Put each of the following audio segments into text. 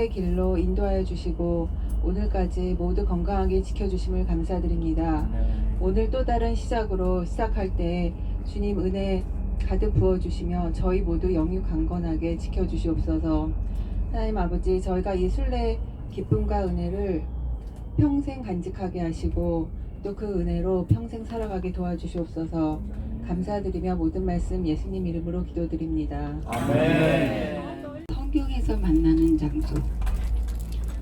길로 인도하여 주시고 오늘까지 모두 건강하게 지켜주심을 감사드립니다. 오늘 또 다른 시작으로 시작할 때 주님 은혜 가득 부어주시며 저희 모두 영육 강건하게 지켜주시옵소서. 하나님 아버지, 저희가 이 순례 기쁨과 은혜를 평생 간직하게 하시고 또 그 은혜로 평생 살아가게 도와주시옵소서. 감사드리며 모든 말씀 예수님 이름으로 기도드립니다. 아멘. 성경에서 만나는 장소.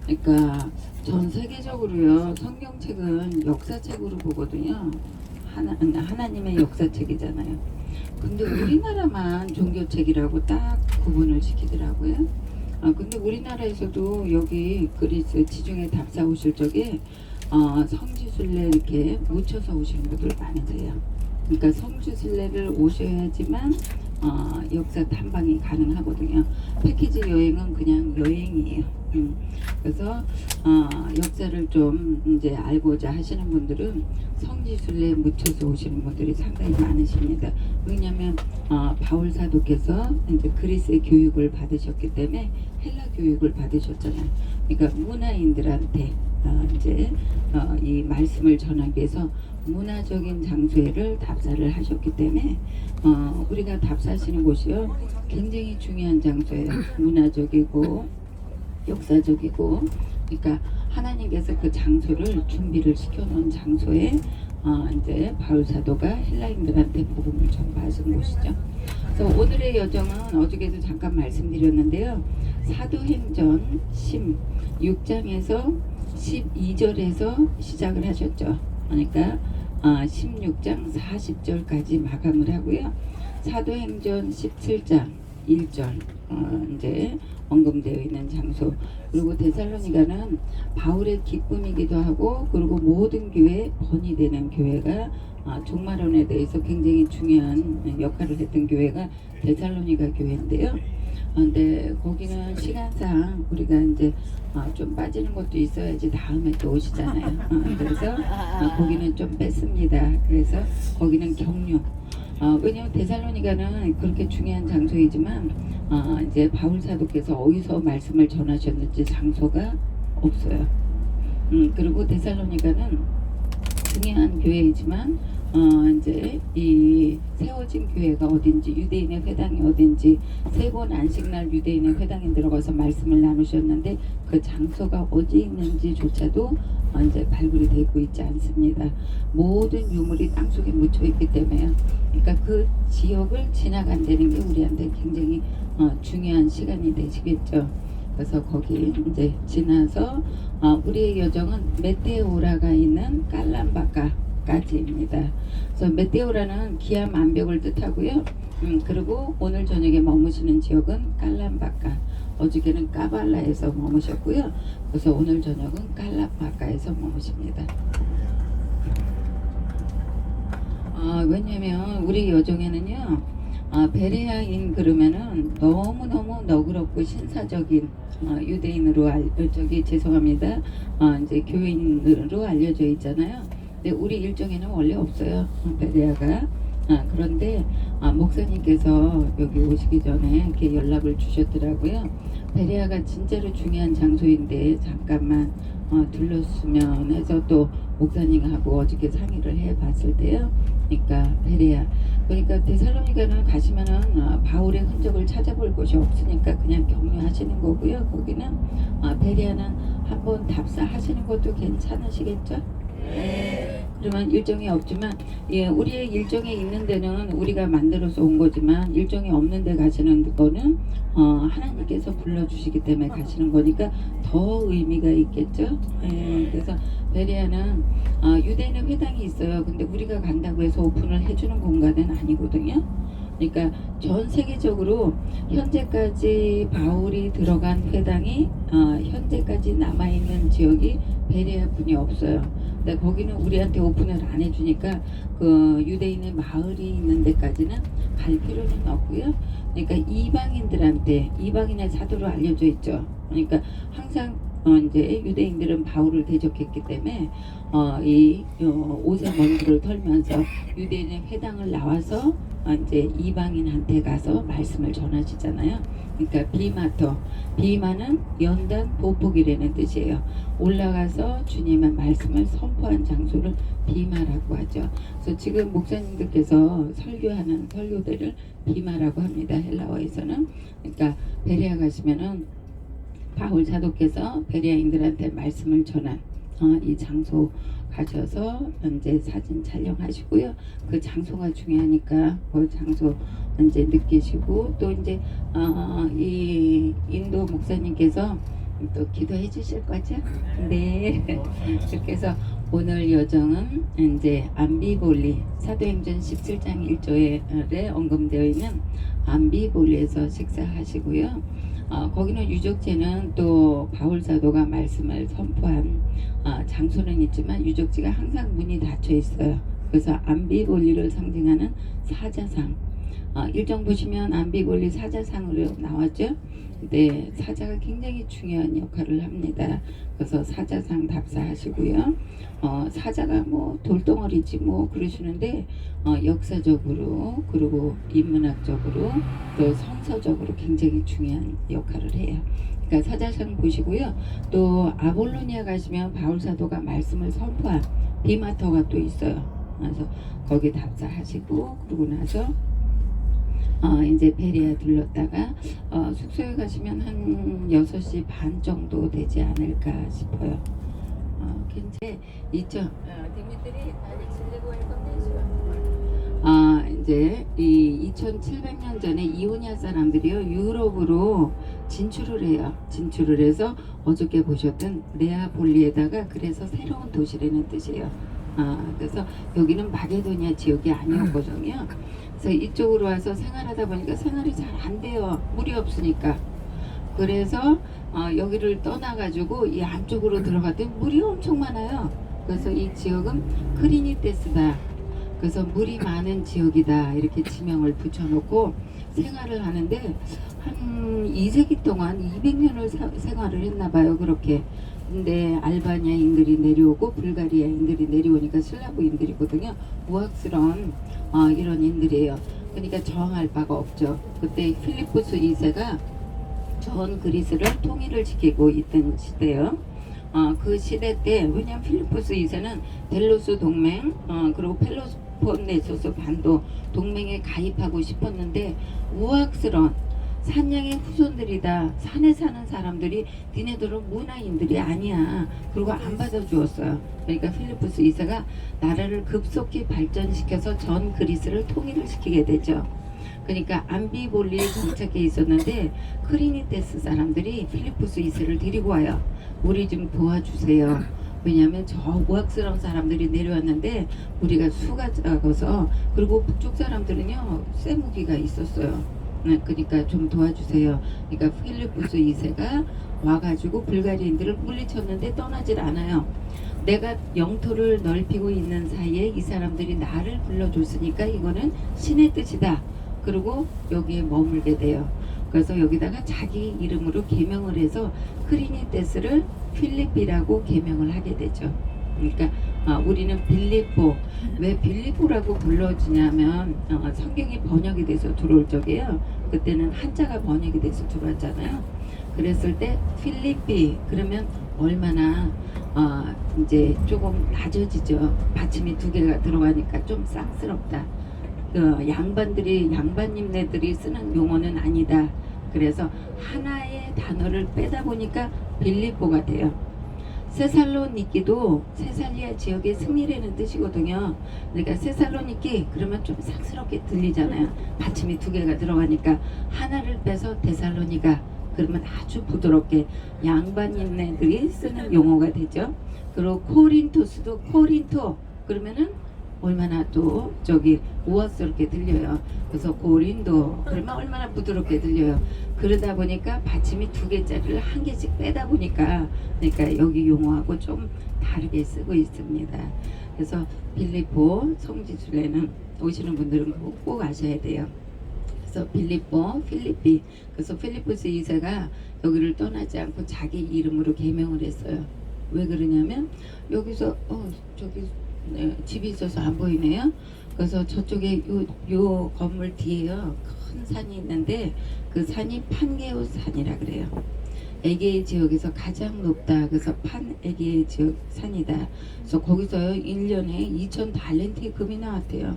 그러니까 전 세계적으로요, 성경책은 역사책으로 보거든요. 하나님의 역사책이잖아요. 근데 우리나라만 종교책이라고 딱 구분을 시키더라고요. 근데 우리나라에서도 여기 그리스 지중해 답사 오실 적에 성지순례 이렇게 묻혀서 오시는 분들 많으세요. 그러니까 성지순례를 오셔야지만 역사 탐방이 가능하거든요. 패키지 여행은 그냥 여행이에요. 그래서 역사를 좀 이제 알고자 하시는 분들은 성지순례에 묻혀서 오시는 분들이 상당히 많으십니다. 왜냐하면 바울 사도께서 이제 그리스의 교육을 받으셨기 때문에 헬라 교육을 받으셨잖아요. 그러니까 문화인들한테 이제 이 말씀을 전하기 위해서 문화적인 장소를 답사를 하셨기 때문에 우리가 답사하시는 곳이요 굉장히 중요한 장소예요. 문화적이고 역사적이고, 그러니까 하나님께서 그 장소를 준비를 시켜놓은 장소에 이제 바울 사도가 헬라인들한테 복음을 전파하신 곳이죠. 그래서 오늘의 여정은 어저께도 잠깐 말씀드렸는데요. 사도행전 16장에서 12절에서 시작을 하셨죠. 그러니까 16장 40절까지 마감을 하고요. 사도행전 17장 1절 이제 언급되어 있는 장소, 그리고 데살로니가는 바울의 기쁨이기도 하고, 그리고 모든 교회 번이 되는 교회가 종말론에 대해서 굉장히 중요한 역할을 했던 교회가 데살로니가 교회인데요. 근데 거기는 시간상 우리가 이제 좀 빠지는 것도 있어야지 다음에 또 오시잖아요. 그래서 거기는 좀 뺐습니다. 그래서 거기는 격려. 왜냐하면 데살로니가는 그렇게 중요한 장소이지만 이제 바울 사도께서 어디서 말씀을 전하셨는지 장소가 없어요. 그리고 데살로니가는 중요한 교회이지만 이제 이 세워진 교회가 어딘지, 유대인의 회당이 어딘지, 3번 안식날 유대인의 회당에 들어가서 말씀을 나누셨는데 그 장소가 어디 있는지조차도 이제 발굴이 되고 있지 않습니다. 모든 유물이 땅속에 묻혀 있기 때문에요. 그러니까 그 지역을 지나간다는 게 우리한테 굉장히 중요한 시간이 되시겠죠. 그래서 거기 이제 지나서 우리의 여정은 메테오라가 있는 깔람바카까지입니다. 그래서 메테오라는 기아 만벽을 뜻하고요. 그리고 오늘 저녁에 머무시는 지역은 깔람바카. 어저께는 까발라에서 머무셨고요. 그래서 오늘 저녁은 깔람바카에서 머무십니다. 왜냐면 우리 여정에는요, 베레아인 그러면은 너무너무 너그럽고 신사적인 유대인으로 죄송합니다. 이제 교인으로 알려져 있잖아요. 근데 우리 일정에는 원래 없어요, 베레아가. 그런데 목사님께서 여기 오시기 전에 이렇게 연락을 주셨더라고요. 베레아가 진짜로 중요한 장소인데 잠깐만 들렀으면 해서 또 목사님하고 어저께 상의를 해봤을 때요. 그러니까 베레아, 그러니까 데살로니가는 가시면은 바울의 흔적을 찾아볼 곳이 없으니까 그냥 격려하시는 거고요. 거기는 베레아는 한번 답사하시는 것도 괜찮으시겠죠? 네. 그러면 일정이 없지만, 우리의 일정에 있는 데는 우리가 만들어서 온 거지만 일정이 없는 데 가시는 거는 하나님께서 불러주시기 때문에 가시는 거니까 더 의미가 있겠죠. 그래서 베레아는 유대인의 회당이 있어요. 근데 우리가 간다고 해서 오픈을 해주는 공간은 아니거든요. 그러니까 전 세계적으로 현재까지 바울이 들어간 회당이 현재까지 남아있는 지역이 베레아뿐이 없어요. 근데 거기는 우리한테 오픈을 안 해주니까 그 유대인의 마을이 있는 데까지는 갈 필요는 없고요. 그러니까 이방인의 사도로 알려져 있죠. 그러니까 항상 이제 유대인들은 바울을 대적했기 때문에 이 옷의 먼지를 털면서 유대인의 회당을 나와서 이제 이방인한테 가서 말씀을 전하시잖아요. 그러니까 비마터, 비마는 연단 보폭이라는 뜻이에요. 올라가서 주님의 말씀을 선포한 장소를 비마라고 하죠. 그래서 지금 목사님들께서 설교하는 설교대를 비마라고 합니다. 헬라어에서는. 그러니까 베레아 가시면은 바울 사도께서 베레아인들한테 말씀을 전한 이 장소 가셔서 이제 사진 촬영하시고요. 그 장소가 중요하니까 그 장소 이제 느끼시고, 또 이제 이 인도 목사님께서 또 기도해 주실 거죠? 네. 그렇게 해서 오늘 여정은 이제 암비볼리, 사도행전 17장 1절에 언급되어 있는 암비볼리에서 식사하시고요. 거기는 유적지는 또 바울 사도가 말씀을 선포한 장소는 있지만 유적지가 항상 문이 닫혀 있어요. 그래서 암비볼리를 상징하는 사자상, 일정 보시면 암비볼리 사자상으로 나왔죠. 네, 사자가 굉장히 중요한 역할을 합니다. 그래서 사자상 답사하시고요. 사자가 뭐 돌덩어리지 뭐 그러시는데 역사적으로, 그리고 인문학적으로, 또 성서적으로 굉장히 중요한 역할을 해요. 그러니까 사자상 보시고요. 또 아볼로니아 가시면 바울 사도가 말씀을 선포한 비마터가 또 있어요. 그래서 거기 답사하시고, 그러고 나서 이제 베레아 들렀다가 숙소에 가시면 한 6시 반 정도 되지 않을까 싶어요. 굉장히 디미트리 이제 이 2700년 전에 이오니아 사람들이요 유럽으로 진출을 해요. 진출을 해서 어저께 보셨던 네아폴리에다가, 그래서 새로운 도시라는 뜻이에요. 그래서 여기는 마게도니아 지역이 아니었거든요. 그래서 이쪽으로 와서 생활하다 보니까 생활이 잘 안 돼요. 물이 없으니까. 그래서 여기를 떠나가지고 이 안쪽으로 들어갔더니 물이 엄청 많아요. 그래서 이 지역은 크리니테스다. 그래서 물이 많은 지역이다. 이렇게 지명을 붙여놓고 생활을 하는데 한 2세기 동안 200년을 생활을 했나 봐요. 그렇게. 근데 알바니아인들이 내려오고 불가리아인들이 내려오니까 슬라브인들이거든요. 우악스러운 이런 인들이에요. 그러니까 저항할 바가 없죠. 그때 필리포스 2세가 전 그리스를 통일을 시키고 있던 시대예요. 그 시대 때, 왜냐면 필리포스 2세는 델로스 동맹, 그리고 펠로폰네소스 반도 동맹에 가입하고 싶었는데 우악스러운 산양의 후손들이다. 산에 사는 사람들이 니네들은 문화인들이 아니야. 그리고 안 받아주었어요. 그러니까 필리포스 2세가 나라를 급속히 발전시켜서 전 그리스를 통일을 시키게 되죠. 그러니까 암비볼리에 정착해 있었는데 크리니테스 사람들이 필리포스 2세를 데리고 와요. 우리 좀 도와주세요. 왜냐하면 저 우악스러운 사람들이 내려왔는데 우리가 수가 작아서, 그리고 북쪽 사람들은요 쇠무기가 있었어요. 그러니까 좀 도와주세요. 그러니까 필리포스 2세가 와가지고 불가리인들을 물리쳤는데 떠나질 않아요. 내가 영토를 넓히고 있는 사이에 이 사람들이 나를 불러줬으니까 이거는 신의 뜻이다. 그리고 여기에 머물게 돼요. 그래서 여기다가 자기 이름으로 개명을 해서 크리니테스를 필리피라고 개명을 하게 되죠. 그러니까 우리는 빌립보, 왜 빌립보라고 불러주냐면 성경이 번역이 돼서 들어올 적이에요. 그때는 한자가 번역이 돼서 들어왔잖아요. 그랬을 때 필리피 그러면 얼마나 이제 조금 낮아지죠. 받침이 2개가 들어가니까 좀 쌍스럽다. 양반님네들이 쓰는 용어는 아니다. 그래서 하나의 단어를 빼다 보니까 빌립보가 돼요. 세살로니키도 세살리아 지역의 승리라는 뜻이거든요. 그러니까 세살로니키 그러면 좀 쌍스럽게 들리잖아요. 받침이 2개가 들어가니까 하나를 빼서 데살로니가 그러면 아주 부드럽게 양반인네들이 쓰는 용어가 되죠. 그리고 코린토스도 코린토 그러면은 얼마나 또 저기 우아스럽게 들려요. 그래서 고린도 그러면 얼마나 부드럽게 들려요. 그러다 보니까 받침이 2개짜리를 1개씩 빼다 보니까, 그러니까 여기 용어하고 좀 다르게 쓰고 있습니다. 그래서 빌립보 성지순례는 오시는 분들은 꼭 아셔야 돼요. 그래서 빌립보, 필리피. 그래서 필리포스 2세가 여기를 떠나지 않고 자기 이름으로 개명을 했어요. 왜 그러냐면 여기서 저기 집이 있어서 안 보이네요. 그래서 저쪽에 요 건물 뒤에요 큰 산이 있는데 그 산이 판게오 산이라 그래요. 에게의 지역에서 가장 높다. 그래서 판에게의 지역 산이다. 그래서 거기서요 1년에 2천 달란트의 금이 나왔대요.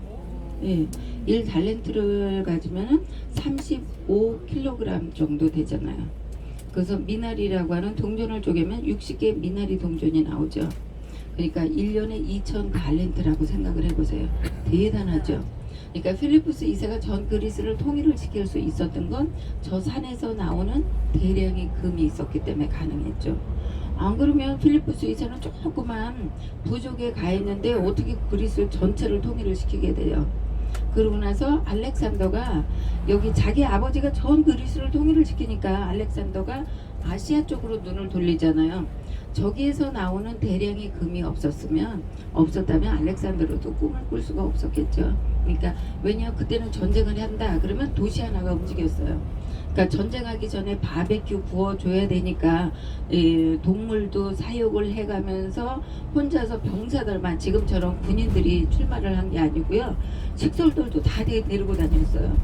예, 1달란트를 가지면은 35kg 정도 되잖아요. 그래서 미나리라고 하는 동전을 쪼개면 60개 미나리 동전이 나오죠. 그러니까 1년에 2천 달란트라고 생각을 해보세요. 대단하죠. 그러니까 필리포스 2세가 전 그리스를 통일을 시킬 수 있었던 건 저 산에서 나오는 대량의 금이 있었기 때문에 가능했죠. 안 그러면 필리포스 2세는 조그만 부족에 가 있는데 어떻게 그리스 전체를 통일을 시키게 돼요. 그러고 나서 알렉산더가 여기 자기 아버지가 전 그리스를 통일을 시키니까 알렉산더가 아시아 쪽으로 눈을 돌리잖아요. 저기에서 나오는 대량의 금이 없었다면 알렉산더로도 꿈을 꿀 수가 없었겠죠. 그러니까 왜냐하면 그때는 전쟁을 한다 그러면 도시 하나가 움직였어요. 그러니까 전쟁하기 전에 바베큐 구워줘야 되니까 동물도 사육을 해가면서 혼자서 병사들만 지금처럼 군인들이 출마를 한 게 아니고요. 식솔들도 다 데리고 다녔어요.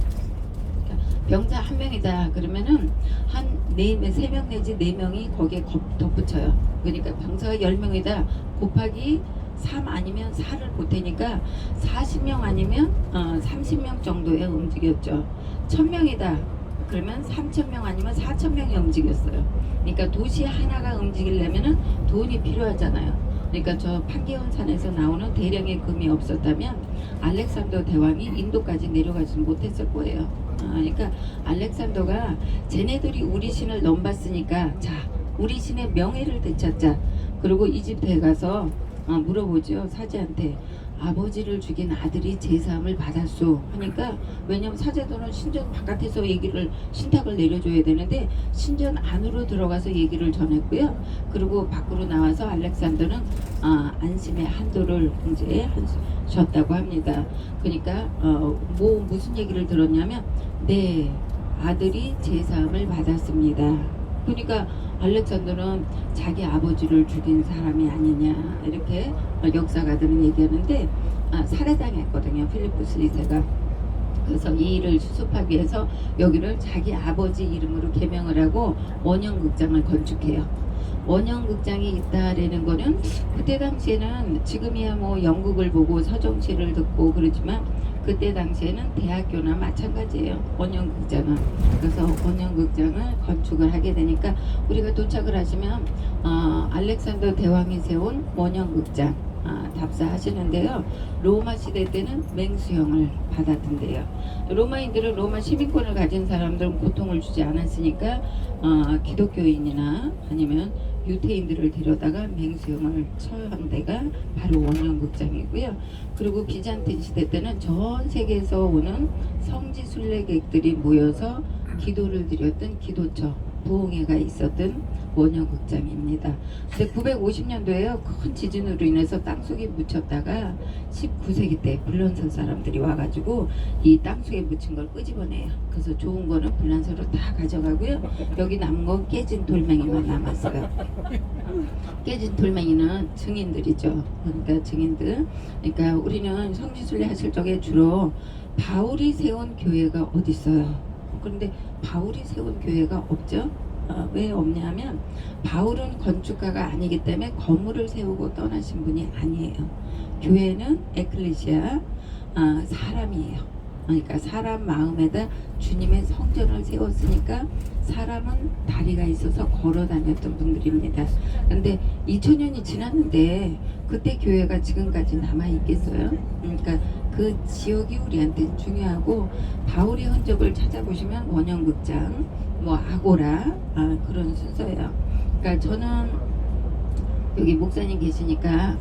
병사 한 명이다 그러면은 한 3명 내지 4명이 거기에 덧붙여요. 그러니까 병사가 10명이다 곱하기 3 아니면 4를 보태니까 40명 아니면 30명 정도에 움직였죠. 1000명이다 그러면 3000명 아니면 4000명이 움직였어요. 그러니까 도시 하나가 움직이려면은 돈이 필요하잖아요. 그러니까 저 판게온 산에서 나오는 대량의 금이 없었다면 알렉산더 대왕이 인도까지 내려가지 못했을 거예요. 그러니까 알렉산더가 쟤네들이 우리 신을 넘봤으니까 자 우리 신의 명예를 되찾자. 그리고 이집트에 가서 물어보죠. 사제한테 아버지를 죽인 아들이 제사함을 받았소 하니까 왜냐면 사제들은 신전 바깥에서 신탁을 내려줘야 되는데 신전 안으로 들어가서 얘기를 전했고요. 그리고 밖으로 나와서 알렉산더는 안심의 한도를 이제 쉬었다고 합니다. 그러니까 무슨 얘기를 들었냐면 네 아들이 제사함을 받았습니다. 그러니까 알렉산더는 자기 아버지를 죽인 사람이 아니냐 이렇게 역사가들은 얘기하는데 살해당했거든요. 필리포스 2세가. 그래서 이 일을 수습하기 위해서 여기를 자기 아버지 이름으로 개명을 하고 원형극장을 건축해요. 원형극장이 있다라는 거는 그때 당시에는 지금이야 뭐 연극을 보고 서정시를 듣고 그러지만 그때 당시에는 대학교나 마찬가지예요. 원형극장은. 그래서 원형극장을 건축을 하게 되니까 우리가 도착을 하시면 알렉산더 대왕이 세운 원형극장 답사하시는데요. 로마 시대 때는 맹수형을 받았던데요. 로마인들은 로마 시민권을 가진 사람들은 고통을 주지 않았으니까 기독교인이나 아니면 유태인들을 데려다가 맹수형을 처한 데가 바로 원형극장이고요. 그리고 비잔틴 시대 때는 전 세계에서 오는 성지 순례객들이 모여서 기도를 드렸던 기도처 부흥회가 있었던 원형극장입니다. 근데 950년도에요. 큰 지진으로 인해서 땅속에 묻혔다가 19세기 때 불란서 사람들이 와가지고 이 땅속에 묻힌 걸 끄집어내요. 그래서 좋은 거는 불란서로 다 가져가고요. 여기 남은 건 깨진 돌멩이만 남았어요. 깨진 돌멩이는 증인들이죠. 그러니까 증인들. 그러니까 우리는 성지순례 하실 적에 주로 바울이 세운 교회가 어디 있어요? 그런데 바울이 세운 교회가 없죠. 왜 없냐면 바울은 건축가가 아니기 때문에 건물을 세우고 떠나신 분이 아니에요. 교회는 에클레시아 사람이에요. 그러니까 사람 마음에다 주님의 성전을 세웠으니까 사람은 다리가 있어서 걸어 다녔던 분들입니다. 근데 2000년이 지났는데 그때 교회가 지금까지 남아 있겠어요? 그러니까 그 지역이 우리한테 중요하고 바울의 흔적을 찾아보시면 원형극장, 뭐 아고라 그런 순서예요. 그러니까 저는 여기 목사님 계시니까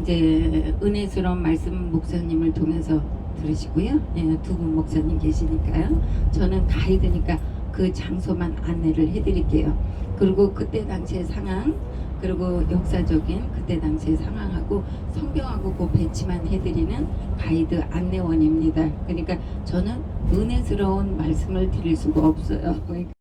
이제 은혜스러운 말씀 목사님을 통해서 들으시고요. 예, 두 분 목사님 계시니까요. 저는 가이드니까 그 장소만 안내를 해드릴게요. 그리고 그때 당시의 상황 그리고 역사적인 그때 당시의 상황하고 성경하고 그 배치만 해드리는 가이드 안내원입니다. 그러니까 저는 은혜스러운 말씀을 드릴 수가 없어요. 그러니까